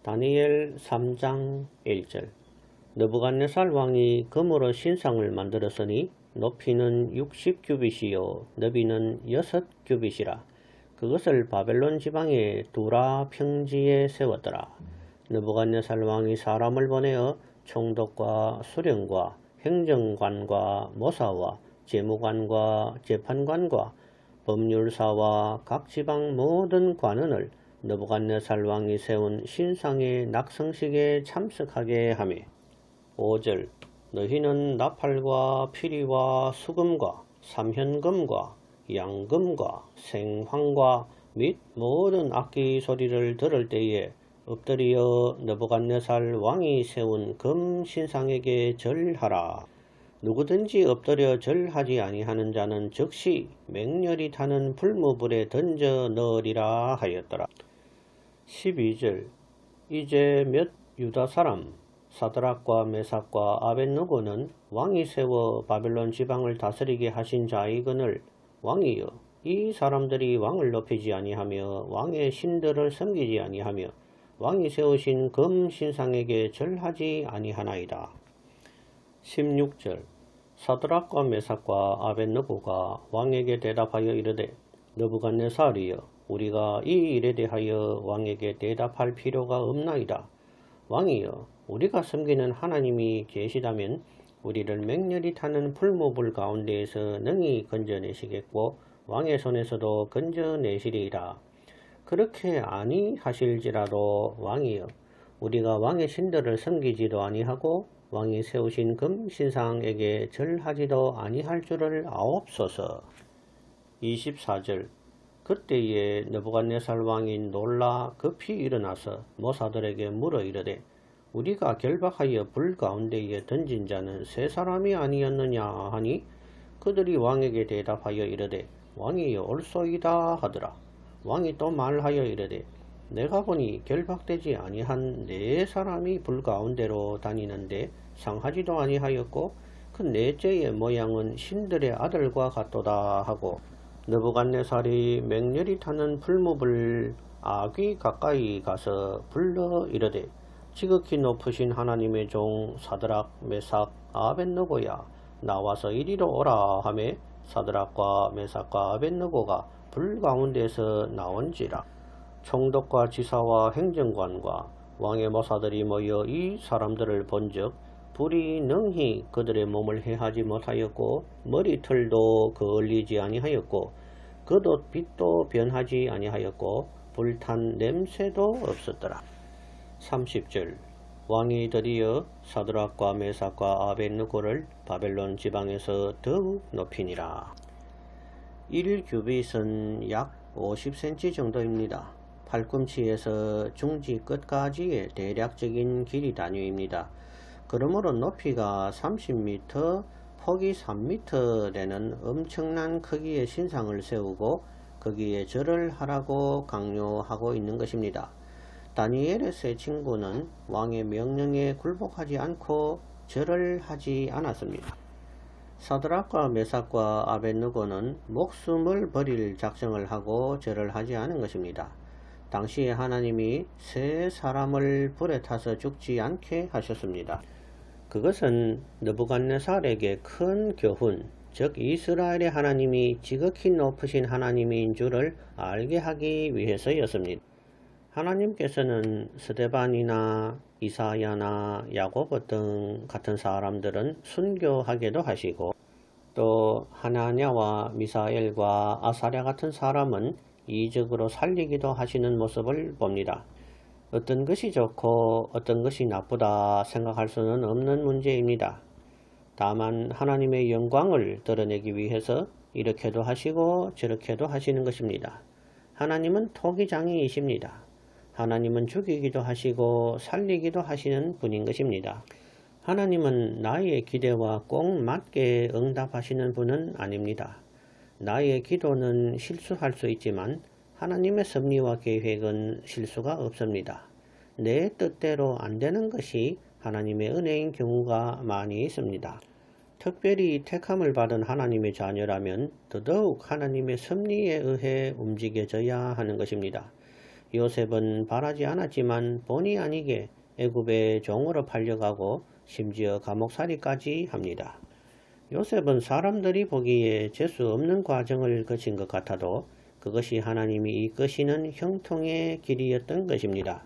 다니엘 3장 1절. 느부갓네살 왕이 금으로 신상을 만들었으니 높이는 60규빗이요 너비는 6규빗이라. 그것을 바벨론 지방의 두라 평지에 세웠더라. 느부갓네살 왕이 사람을 보내어 총독과 수령과 행정관과 모사와 재무관과 재판관과 법률사와 각 지방 모든 관원을 느부갓네살 왕이 세운 신상의 낙성식에 참석하게 하며 5절. 너희는 나팔과 피리와 수금과 삼현금과 양금과 생황과 및 모든 악기 소리를 들을 때에 엎드려 느부갓네살 왕이 세운 금 신상에게 절하라. 누구든지 엎드려 절하지 아니하는 자는 즉시 맹렬히 타는 불무불에 던져 넣으리라 하였더라. 12절. 이제 몇 유다 사람 사드락과 메삭과 아벳느고는 왕이 세워 바벨론 지방을 다스리게 하신 자이거늘 왕이여, 이 사람들이 왕을 높이지 아니하며 왕의 신들을 섬기지 아니하며 왕이 세우신 금 신상에게 절하지 아니하나이다. 16절. 사드락과 메삭과 아벳느고가 왕에게 대답하여 이르되 느부갓네살이여, 우리가 이 일에 대하여 왕에게 대답할 필요가 없나이다. 왕이여, 우리가 섬기는 하나님이 계시다면 우리를 맹렬히 타는 풀무불 가운데에서 능히 건져내시겠고 왕의 손에서도 건져내시리이다. 그렇게 아니하실지라도 왕이여, 우리가 왕의 신들을 섬기지도 아니하고 왕이 세우신 금 신상에게 절하지도 아니할 줄을 아옵소서. 24절. 그때에 느부갓네살 왕이 놀라 급히 일어나서 모사들에게 물어 이르되 우리가 결박하여 불 가운데에 던진 자는 세 사람이 아니었느냐 하니 그들이 왕에게 대답하여 이르되 왕이여 옳소이다 하더라. 왕이 또 말하여 이르되 내가 보니 결박되지 아니한 네 사람이 불 가운데로 다니는데 상하지도 아니하였고 그 넷째의 모양은 신들의 아들과 같도다 하고 느부갓네살이 맹렬히 타는 풀무불 아귀 가까이 가서 불러 이르되 지극히 높으신 하나님의 종 사드락 메삭 아벳느고야, 나와서 이리로 오라 하매 사드락과 메삭과 아벳느고가 불 가운데서 나온지라. 총독과 지사와 행정관과 왕의 모사들이 모여 이 사람들을 본즉 불이 능히 그들의 몸을 해하지 못하였고 머리털도 그을리지 아니하였고 겉옷 빛도 변하지 아니하였고 불탄 냄새도 없었더라. 30절. 왕이 드디어 사드락과 메삭과 아벳느고를 바벨론 지방에서 더욱 높이니라. 1규빗은 약 50cm 정도입니다. 팔꿈치에서 중지 끝까지의 대략적인 길이 단위입니다. 그러므로 높이가 30m, 폭이 3m 되는 엄청난 크기의 신상을 세우고 거기에 절을 하라고 강요하고 있는 것입니다. 다니엘의 세 친구는 왕의 명령에 굴복하지 않고 절을 하지 않았습니다. 사드락과 메삭과 아벳느고는 목숨을 버릴 작정을 하고 절을 하지 않은 것입니다. 당시에 하나님이 세 사람을 불에 타서 죽지 않게 하셨습니다. 그것은 느부갓네살에게 큰 교훈, 즉 이스라엘의 하나님이 지극히 높으신 하나님인 줄을 알게 하기 위해서였습니다. 하나님께서는 스데반이나 이사야나 야고보 등 같은 사람들은 순교하게도 하시고 또 하나냐와 미사엘과 아사랴 같은 사람은 이적으로 살리기도 하시는 모습을 봅니다. 어떤 것이 좋고 어떤 것이 나쁘다 생각할 수는 없는 문제입니다. 다만 하나님의 영광을 드러내기 위해서 이렇게도 하시고 저렇게도 하시는 것입니다. 하나님은 토기장이이십니다. 하나님은 죽이기도 하시고 살리기도 하시는 분인 것입니다. 하나님은 나의 기대와 꼭 맞게 응답하시는 분은 아닙니다. 나의 기도는 실수할 수 있지만 하나님의 섭리와 계획은 실수가 없습니다. 내 뜻대로 안 되는 것이 하나님의 은혜인 경우가 많이 있습니다. 특별히 택함을 받은 하나님의 자녀라면 더더욱 하나님의 섭리에 의해 움직여져야 하는 것입니다. 요셉은 바라지 않았지만 본의 아니게 애굽의 종으로 팔려가고 심지어 감옥살이까지 합니다. 요셉은 사람들이 보기에 재수 없는 과정을 거친 것 같아도 그것이 하나님이 이끄시는 형통의 길이었던 것입니다.